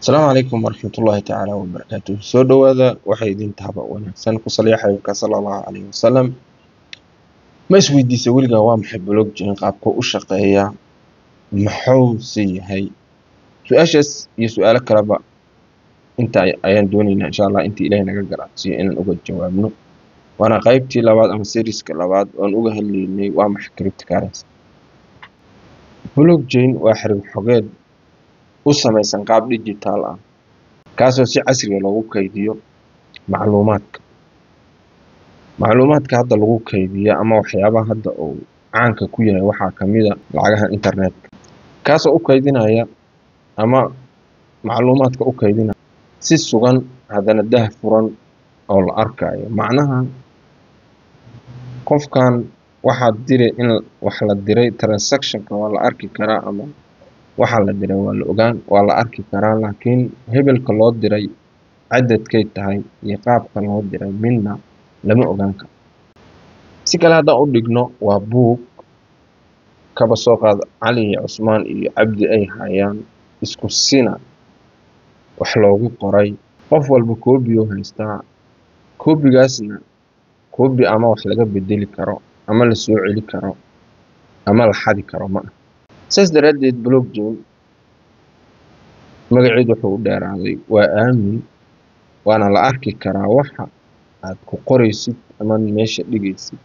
السلام عليكم ورحمة الله تعالى وبركاته. soo dhawaada waxay idin tahaba wanaagsan ku saliya xabiibka sallallahu alayhi wasallam. Ma isweydiisay weligaa waa maxay blockchain, qaabka u shaqeeya, maxuu yahay? Su-aashaas iyo su'aalo kaleba ayaan doonaynaa insha Allah intii Ilaahay naga garansiiyo inaan uga jawaabno. Waana qaybtii labaad ama seriska labaad oon uga hadlaynay waa maxay cryptocurrency. Blockchain waa xiriir xogeed u samaysan qaab digital ah kaasoo si casri ah loogu kaydiyo macluumaadka hadda lagu kaydiyo ama waxyaabaha hadda uu caanka ku yahay waxaa ka mid ah lacagaha internetka kaasoo u kaydinaya ama macluumaadka u kaydinaya si sugan haddana daahfuran oo la arkayo. Macnaha qofkan waxaa diray in wax la diray transactionka waa la arki karaa ama waxa la diray waa la arki karaa, laakiin hebelka loo diray cadadkay tahay iyo qaabka loo diray midna lama ogaan karo. Si kale haddaan u dhigno waa buug kaba soo qaad Cali iyo Cusmaan iyo Cabdi ay hayaan isku sina wax loogu qoray, qof walba koobiyo haystaa. Koobigaasna koobi ama wax laga bedeli karo ama la soo celi karo ama la xadi karo ma aha. Saas daraaddeed blockchain magaceedu wuxuu u dheeraaday waa aamin, waana la arki karaa waxa aad ku qoraysid ama meesha dhigaysid.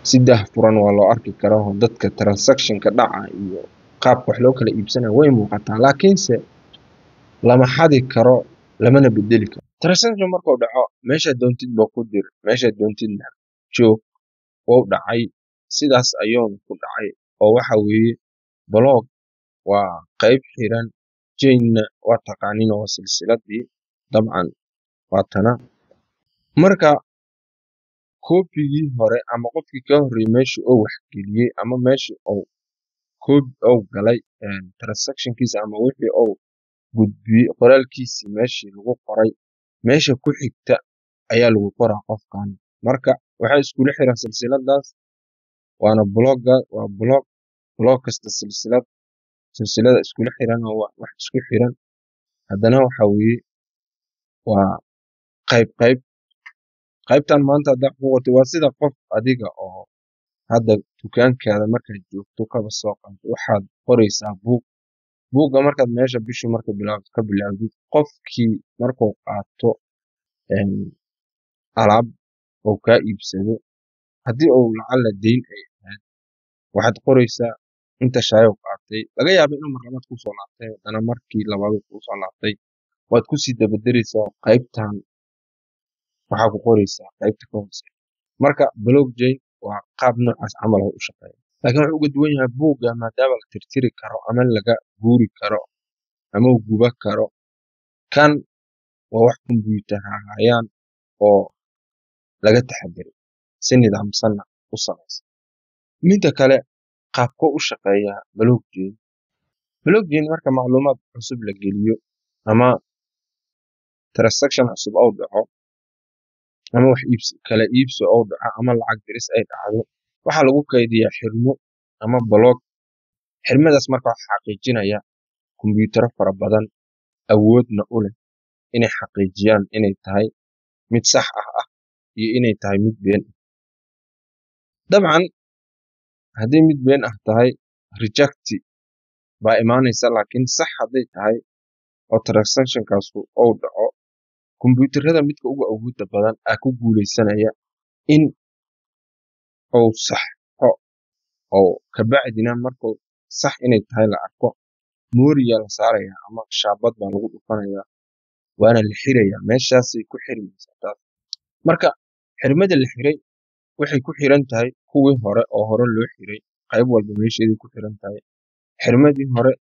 Si daahfuran waa loo arki karaa oo dadka transactionka dhaca iyo qaabka wax loo kala iibsanayo way muuqataa, laakiinse lama xadi karo lamana bedeli karo. Transaction markuu dhaco meesha doontid baa ku dir, meesha doontidna joog. Wuu dhacay, sidaas ayuu ku dhacay oo waxa weeye block waa qayb xiran, chainna waa taqaanin oo silsiladii dabcan waa tana. Marka koobigii hore ama qofkii ka horreeyay meeshii uu wax geliyay ama meeshii uu galay transactionkiisa ama wixii uu gudbiyay qoraalkiisii meeshii lagu qoray, meesha ku xigta ayaa lagu qoraa qofkan. Marka waxay iskula xiran silsiladaas waana block kasta silsilada iskula xiran oo wax isku xiran. Haddana waxa weeye waa qaybtan maanta hadda ku qortay waa sida qof adiga oo hadda dukaankaada markaad joogto kaba soo qaad waxaad qoraysaa buugga markaad meesha bishii marka ka bilaawdid qofkii markuu qaato alaab oo kaa iibsado haddii uu lacala deyn ay ahayd waxaad qoraysaa inta shaayo qaatay, laga yaabo inuu mar labaad kusoo laabtay, haddana markii labaad kusoo laabtay waad kusii dabadaraysaa qaybtan waxaa ku qoraysaa qaybta ka hooseysa. Marka blockchain waa qaab noocaas camal oo u shaqeeya, laakiin wuxuu uga duwan yahay buugga maadaama la tirtiri karo ama laga guuri karo ama uu guba karo. Kan waa wax kombuyuutar hayaan oo laga taxadiray si nidaamsanna u samaysan. Midda kale qaabka u shaqeeya blockchain marka macluumaad cusub la geliyo ama transaction cusub oo dhaco ama wax kala iibsi oo dhaco ama lacag diris ay dhacdo waxaa lagu kaydiyaa xirmo ama block. Xirmadaas marka waxa xaqiijinaya kombuyuutaro fara badan awoodna u leh inay xaqiijiyaan inay tahay mid sax ah iyo inay tahay mid been ah. Dabcan haddii mid been ah tahay reject baa imaanaysa, laakiin sax hadday tahay oo transactionkaas uu dhaco kombuyuutarada midka ugu awoodda badan aa ku guuleysanaya in uu saxo oo kabacdina markuu sax inay tahay la arko mooriya la saaraya ama shaabad baa lagu dhufanaya waana la xirayaa, meeshaasay ku xirmaysaa taas. Marka xirmada la xiray waxay ku xiran tahay kuwii hore oo hore loo xiray, qayb walba meesheeday ku xiran tahay. Xirmadii hore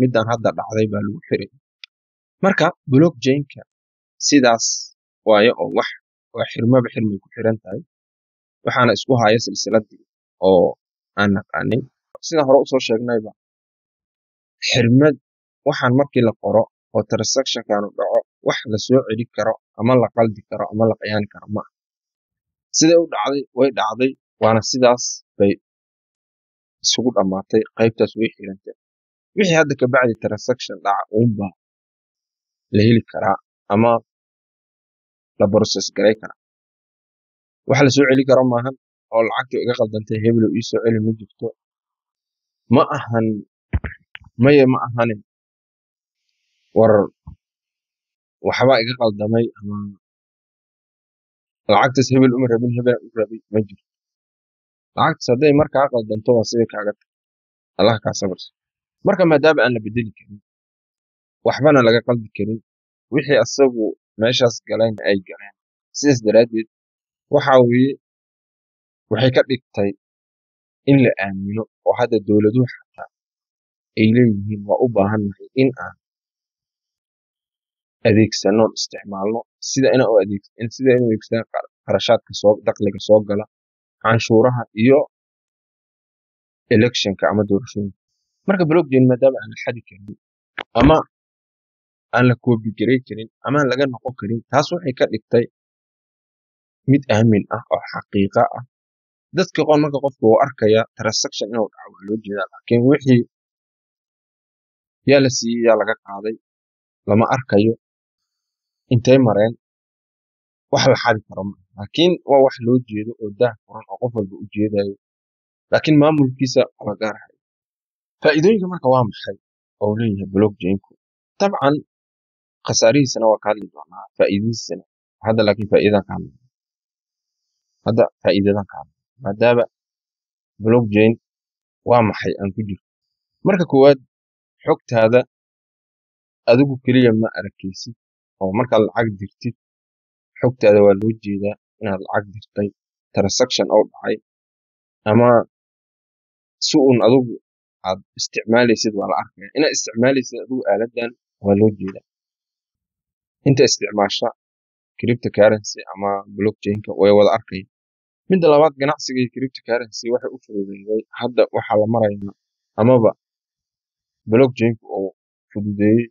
midaan hadda dhacday baa lagu xiray. Marka blockchainka sidaas waaye oo waa xirmaba xirmay ku xiran tahay, waxaana isku haya silsiladii oo aan naqaanin. Sida hore usoo sheegnayba xirmad waxaan markii la qoro oo transactionkan dhaco wax la soo celi karo ama la qaldi karo ama la khiyaani karo ma aha. Siday u dhacday way dhacday, waana sidaas bay isugu dhammaatay, qaybtaas way xirantay. wixii hadda ka bacdi transaction dhaca uunba la heli karaa ama la process garay karaa. wax la soo celi karo maahan oo lacagtu iga qaldantay hebel ii soo celi ma jirto. ma ahan ma ahane war waxba iga qaldamay ama lacagtaas hebel uma rabin hebel u rabay ma jirto. lacagtaas hadday markaa qaldanto waa sidii kaaga tahay allah kaa sabarso. marka maadaama aan la bedeli karin waxbana laga qaldi karin wixii asagu meeshaas galeen ay galeen, sidaas daraaddeed waxa weeye waxay ka dhigtay in la aamino oo hadda dowladuhu xataa ay leeyihiin waa u baahannahay in aan adeegsano isticmaalno sida inaan u adeegsano qarashaadka dakhliga soo gala, canshuuraha iyo electionka ama doorashooyinka. marka blockchain maadaama aan la xadi karin ama aan la koobi garay karin ama aan laga noqon karin, taas waxay ka dhigtay mid aamin ah oo xaqiiqa ah. dadka qoon marka qofku uu arkaya transaction inuu dhaco waa loo jeedaa, laakiin wixii yaa la siiyey yaa laga qaaday lama arkayo, intay mareen wax la xadi karo ma aha. laakiin waa wax loo jeedo oo daah furan oo qof walba u jeedayo, laakiin maamulkiisa waa gaar ahay. faa'iidooyinka marka waa maxay oo leeyahay blockchainku? dabcan khasaarihiisana waa ka hadli doonaa, faa'iidadiisana hadda laakiin faa'iidadan ka hadli maadaama blockchain waa maxay aan ku jiro. marka koowaad xogtaada adigu keliya ma arkaysid oo markaad lacag dirtid xogtaada waa loo jeedaa inaad lacag dirtay, transaction oo dhacay ama si uun adigu aad isticmaalaysid waa la arkaya. inaad isticmaalaysid adigu aaladan waa loo jeedaa. inta isticmaasha cryptocurrency ama blockchainka way wada arkaya. midda labaad ganacsiga iyo cryptocurrency waxay u fududeeyay hadda waxaa la marayaa amaba blockchainku uu fududeeyey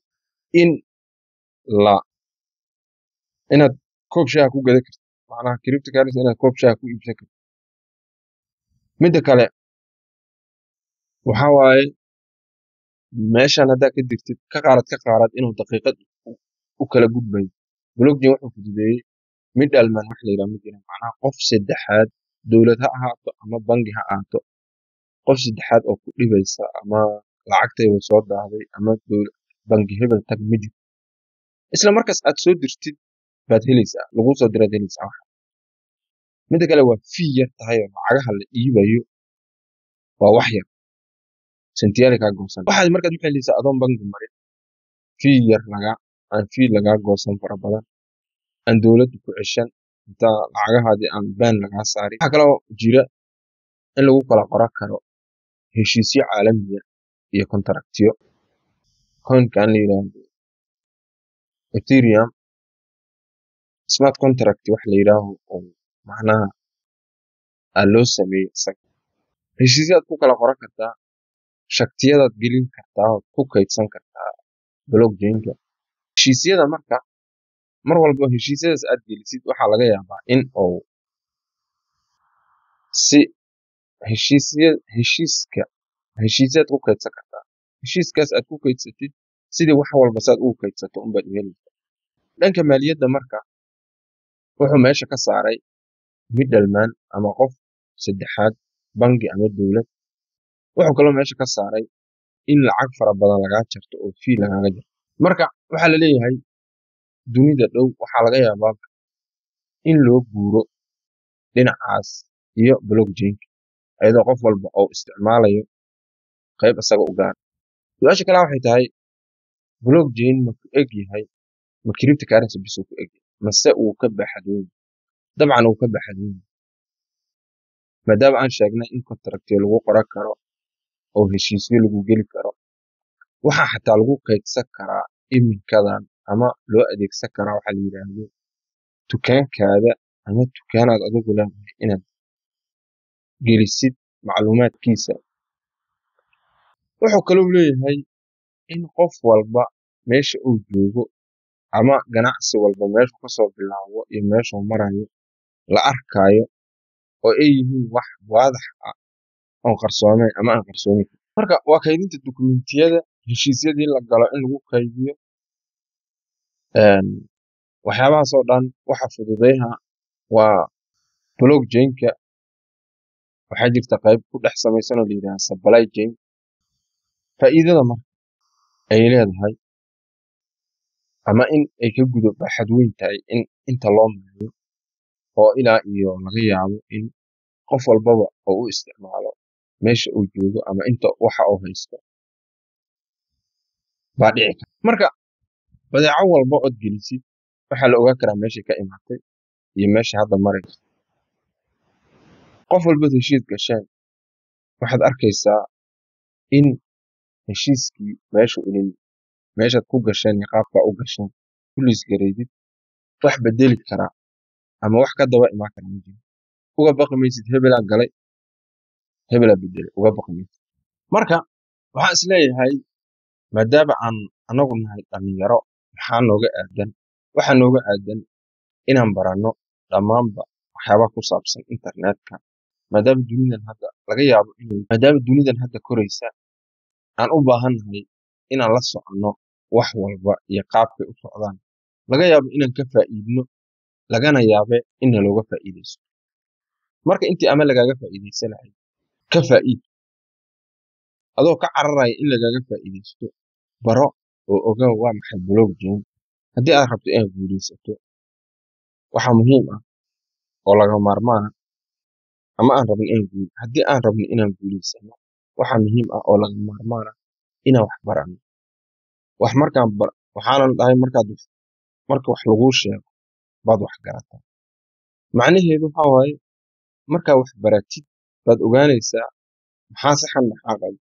inaad koob shaaha ku gadan karto, macnaha cryptocurrency inaad koob shaaha ku iibsan karto. midda kale waxaa waaye meeshan haddaa ka dirtid ka qaarad inuu daqiiqad u kala gudbayo. blockchain wuxuu fududeeyey middleman wax la yidhaha ma jiran, macnaha qof saddexaad, dowlad ha ahaato ama bangi ha ahaato, qof saddexaad oo ku dhibaysa ama lacagtayda soo daahday ama bangi hebel tag ma jiro. isla markaas aad soo dirtid baad helaysaa, lagu soo diraad helaysaa waxa. midda kale waa fee yar tahay oo lacagaha la dhiibayo waa wax yar, sentiyaal kaa goosan. waxaad markaad u helaysaa adoon bangi marin, fee yar aan fee lagaa goosan fara badan, aan dowladdu ku ceshan inta lacagahaadii aan baan lagaa saarin. waxaa kaloo jira in lagu kala qoran karo heshiisyo caalamiya iyo kontraktiyo. coinkan la yidhaahdo ethereum smart contract wax la yidhaaho oo macnaha loo sameeyey isaga. heshiisyaad ku kala qoran kartaa, shaktiyadaad gelin kartaa oo ku kaydsan kartaa blockchainka. heshiisyada marka mar walba heshiisyadaas aad gelisid waxaa laga yaabaa in uu si heshiisyaad ku kaydsan kartaa. heshiiskaas aad ku kaydsatid sidii wax walba saad ugu kaydsato unbaad u helaysaa. dhanka maaliyadda marka wuxuu meesha ka saaray middleman ama qof saddexaad, bangi ama dowlad. wuxuu kaloo meesha ka saaray in lacag fara badan lagaa jarto oo fee lagaaga jarto. marka waxaa la leeyahay dunida dhow waxaa laga yaabaa in loo guuro dhinacaas iyo blockchainka iyadoo qof walba oo isticmaalayo qayb isaga u gaar. su-aasha kale waxay tahay blockchain ma ku eg yahay ma cryptocurrency bis uu ku eg yahay mase uu ka baaxadweyn? dabcan uu ka baaxadweyn maadaama aan sheegnay in contractyo lagu qoran karo oo heshiisyo lagu geli karo. waxaa xataa lagu kaydsan karaa iminkadan ama loo adeegsan karaa waxaa la yidhaahdo dukaankaada ama dukaanaad adigu leedahay inaad gelisid macluumaadkiisa. wuxuu kaloo leeyahay in qof walba meesha uu joogo ama ganacsi walba meeshu kasoo bilaabo iyo meeshuu marayo la arkayo oo ay yihiin wax waadax ah oon qarsoonayn ama aan qarsoomin. marka waa kaydinta dukumentiyada heshiisyadii la galo in lagu kaydiyo waxyaabahaas oo dhan waxa fududeeyaha waa blockchain-ka. waxaa jirta qayb ku dhex samaysan oo la yidhaahdo supply chain. faa'iidada marka ay leedahay ama in ay ka gudo baaxad weyn tahay in inta loo maayo oo ilaa iyo laga yaabo in qof walbaba oo u isticmaalo meesha uu joogo ama inta waxa uu haysto baa dhici karta. marka badeeco walba ood gelisid waxaa la ogaa karaa meeshay ka imaatay iyo meesha hadda marayso. qof walbaad heshiis gasheen waxaad arkaysaa in heshiiskii meeshaad ku gasheen iyo qaabkaa u gasheen kulliis gareydid wax bedeli karaa ama wax ka daba imaan kara ma jiro. uga baqi maysid hebelaa galay hebelaa bedelay, uga baqi maysid. marka waxaan isleeyahay maadaama aan anagu nahay dhalinyaro waxaa nooga aadan inaan baranno dhammaanba waxyaabaha ku saabsan internetka maadaama dunidan hadda koraysa aan u baahannahay inaan la soconno wax walba iyo qaabkay u socdaan. laga yaabo inaan ka faa'iidno lagana yaabe in looga faa'iidaysto. marka intii ama lagaaga faa'iidaysanahay ka faa'iid adoo ka cararaya in lagaaga faa'iidaysto baro oo ogaa waa maxay blockchain. haddii aad rabto inaad guulaysato waxaa muhiim ah oo laga maarmaana haddii aan rabno inaan guulaysano waxaa muhiim ah oo laga maarmaana inaan wax baranno. waxaanan dhahay marka wax laguu sheego baad wax garataa. macnaheedu waxaa waaye markaa wax baratid baad ogaanaysaa maxaa saxan maxaa qaldan.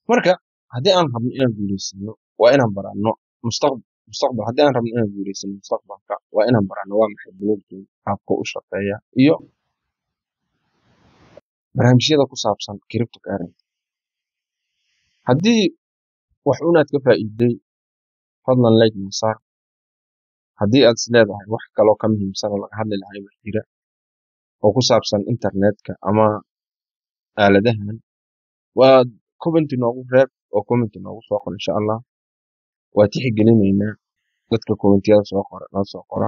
marka haddii aan rabno inaan guulaysano waa inaan baranno haddii aan rabno inaan guulaysano mustaqbalka waa inaan baranno waa maxay blockchain, qaabka u shaqeeya iyo barnaamijyada ku saabsan cryptocurrency. haddii wax unaad ka faa'iiday fadlan like noo saar. haddii aad is leedahay wax kaloo ka muhiimsan oo laga hadli lahaa wax jira oo ku saabsan internetka ama aaladahan waa comment noogu reeb oo comment noogu soo qor insha Allah. waa tixgelinaynaa dadka commentiyada noo soo qora.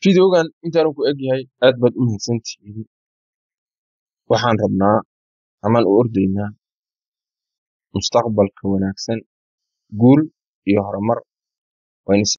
videogan intaanu ku egyahay aad baad u mahadsantihiin. waxaan rabnaa amaan u ordaynaa mustaqbalka wanaagsan, guul iyo horumar.